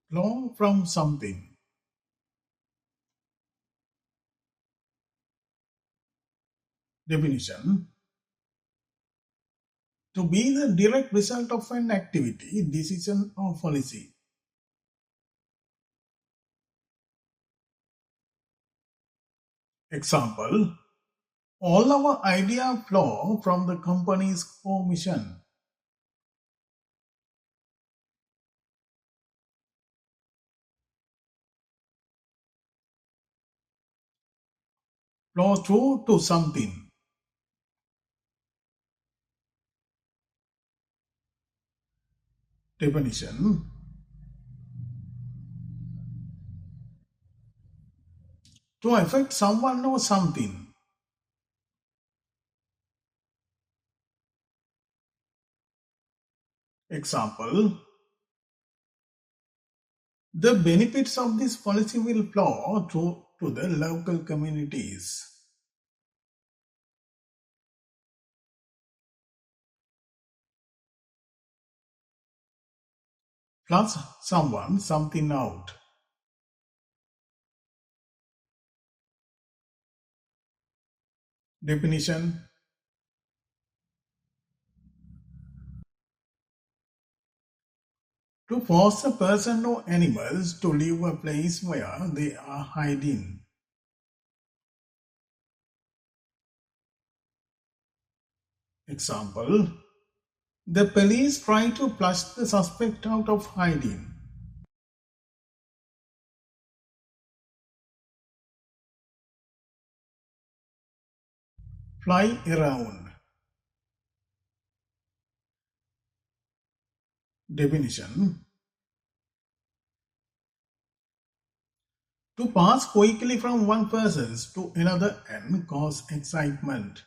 Flow from something. Definition. To be the direct result of an activity, decision or policy. Example. All our ideas flow from the company's core mission. Flow through to something. Definition. To affect someone or something. Example. The benefits of this policy will flow through to the local communities. Plus someone, something out. Definition. To force a person or animals to leave a place where they are hiding. Example. The police try to flush the suspect out of hiding. Fly around. Definition. To pass quickly from one person to another and cause excitement.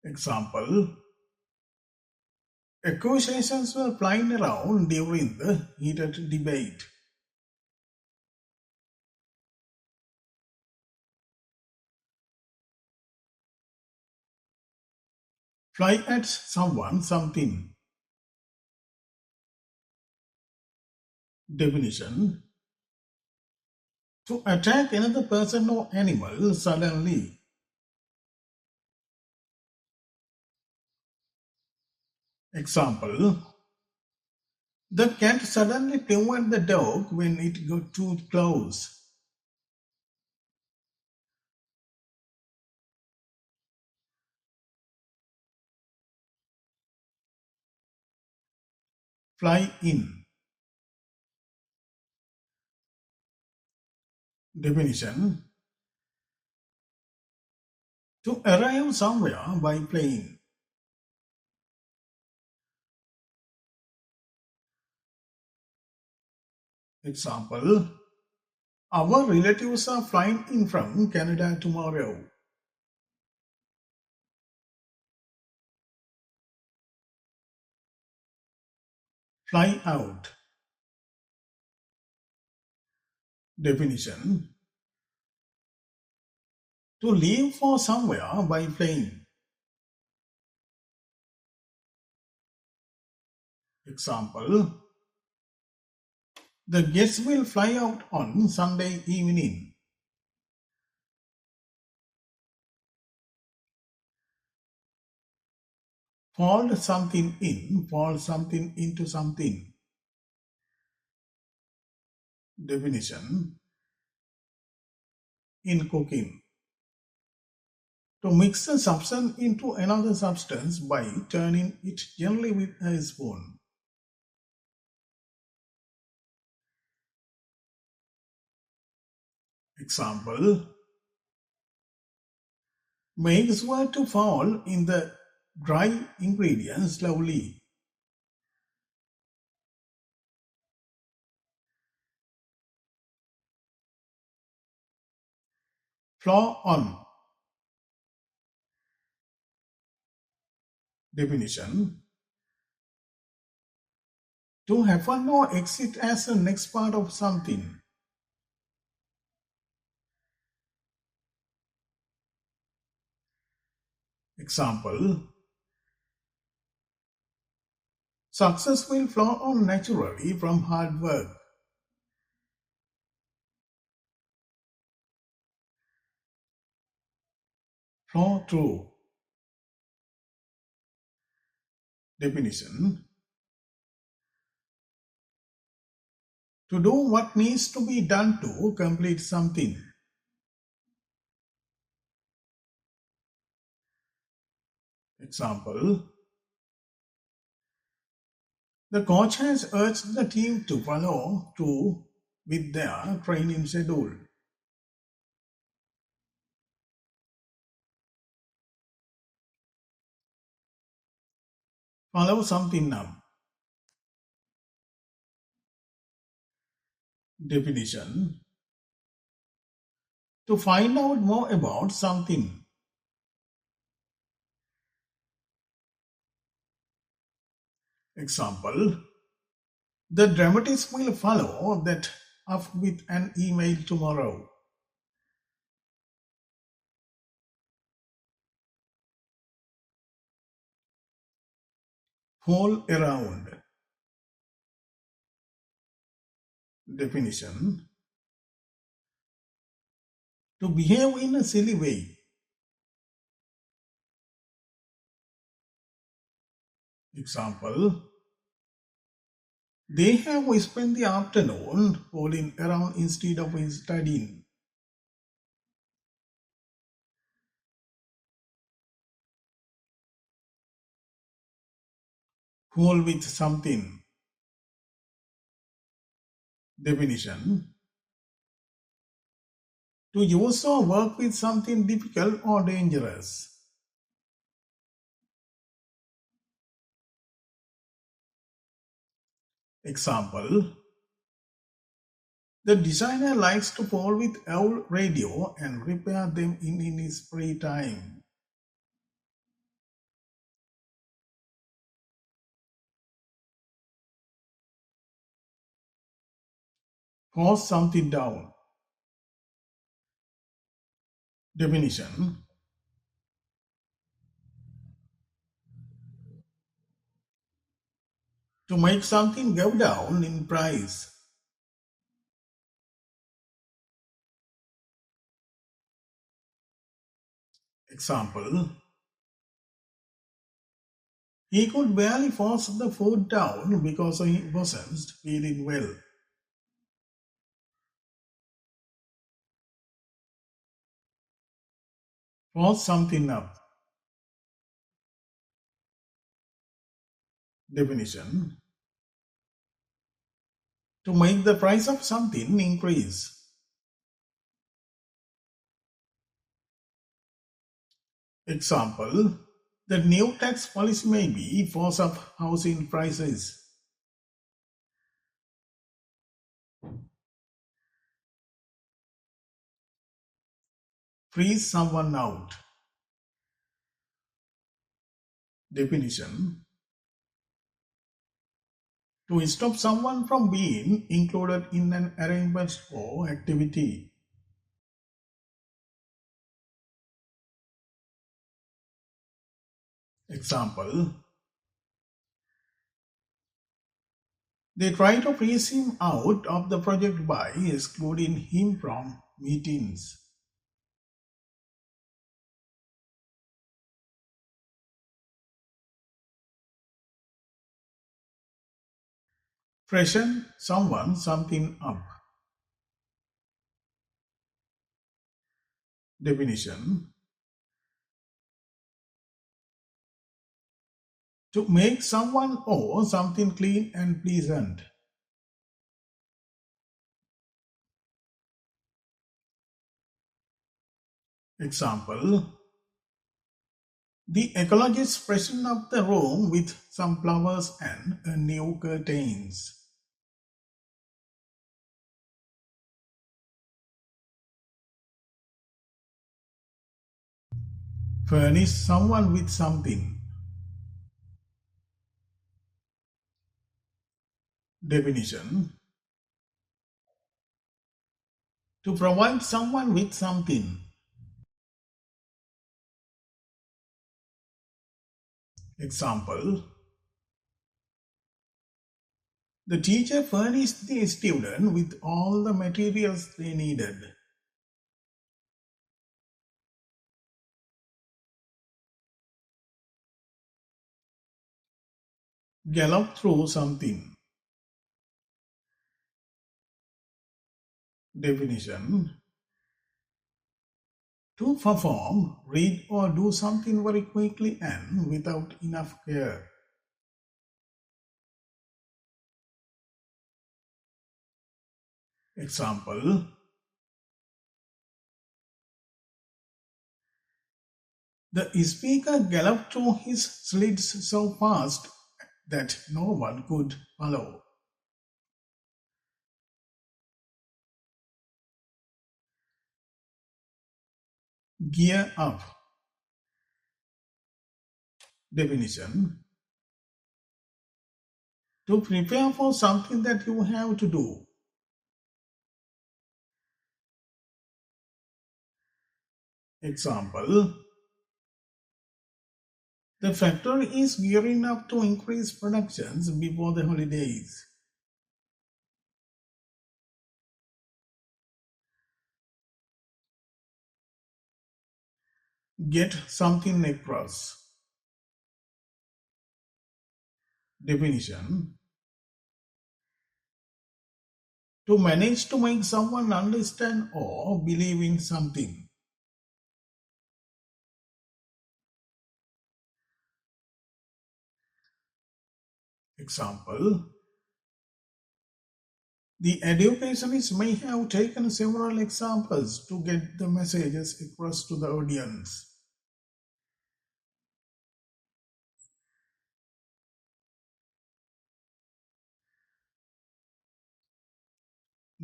Example. Accusations were flying around during the heated debate. Fly at someone, something. Definition. To attack another person or animal suddenly. Example. The cat suddenly pawed the dog when it got too close. Fly in. Definition. To arrive somewhere by plane. Example. Our relatives are flying in from Canada tomorrow. Fly out. Definition. To leave for somewhere by plane. Example. The guests will fly out on Sunday evening. Fold something in, fold something into something. Definition. In cooking. To mix a substance into another substance by turning it gently with a spoon. Example. Make sure to fall in the dry ingredients slowly. Flow on. Definition. To happen or exist as the next part of something. Example, success will flow on naturally from hard work. Flow through. Definition: to do what needs to be done to complete something. Example, the coach has urged the team to follow through with their training schedule. Follow something up. Definition: to find out more about something. Example, the dramatist will follow that up with an email tomorrow. Fool around. Definition: to behave in a silly way. Example, they have spent the afternoon fooling around instead of studying. Fool with something. Definition: to use or work with something difficult or dangerous. Example, the designer likes to fool with old radio and repair them in his free time. Force something down. Definition: to make something go down in price. Example, he could barely force the food down because he wasn't feeling well. Force something up. Definition: to make the price of something increase. Example, the new tax policy may be force up housing prices. Freeze someone out. Definition: to stop someone from being included in an arrangement or activity. Example, they try to freeze him out of the project by excluding him from meetings. Freshen someone something up. Definition: to make someone or something clean and pleasant. Example, the ecologist freshened up the room with some flowers and new curtains. Furnish someone with something. Definition: to provide someone with something. Example: the teacher furnished the student with all the materials they needed. Gallop through something. Definition: to perform, read or do something very quickly and without enough care. Example: the speaker galloped through his slides so fast that no one could follow. Gear up. Definition: to prepare for something that you have to do. Example: the factory is gearing up to increase productions before the holidays. Get something across. Definition: to manage to make someone understand or believe in something. Example: the educationists may have taken several examples to get the messages across to the audience.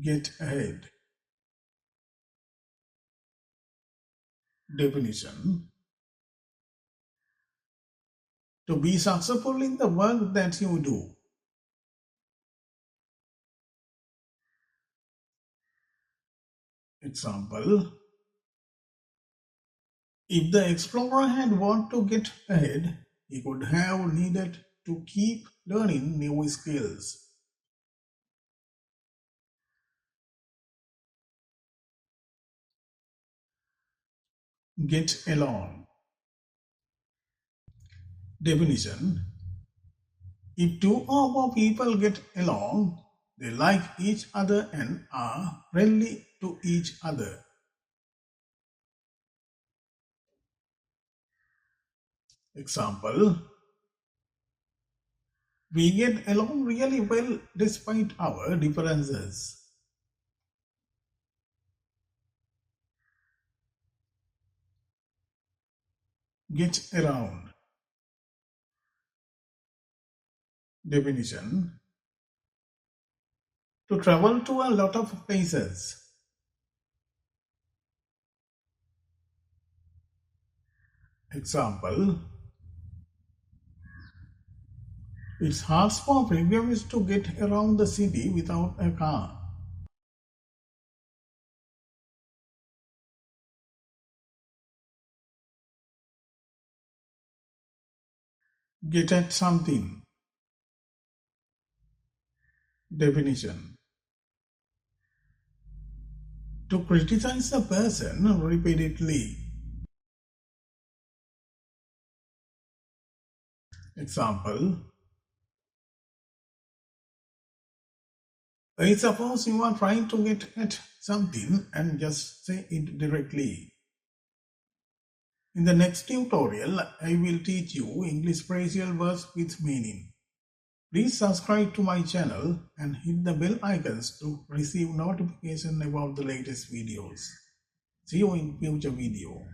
Get ahead. Definition: to be successful in the work that you do. Example: if the explorer had wanted to get ahead, he could have needed to keep learning new skills. Get along. Definition: if two or more people get along, they like each other and are friendly to each other. Example: we get along really well despite our differences. Get around. Definition: to travel to a lot of places. Example: it's hard for pilgrims to get around the city without a car. Get at something. Definition: to criticize a person repeatedly. Example: I suppose you are trying to get at something and just say it directly. In the next tutorial, I will teach you English phrasal verbs with meaning. Please subscribe to my channel and hit the bell icons to receive notification about the latest videos. See you in future video.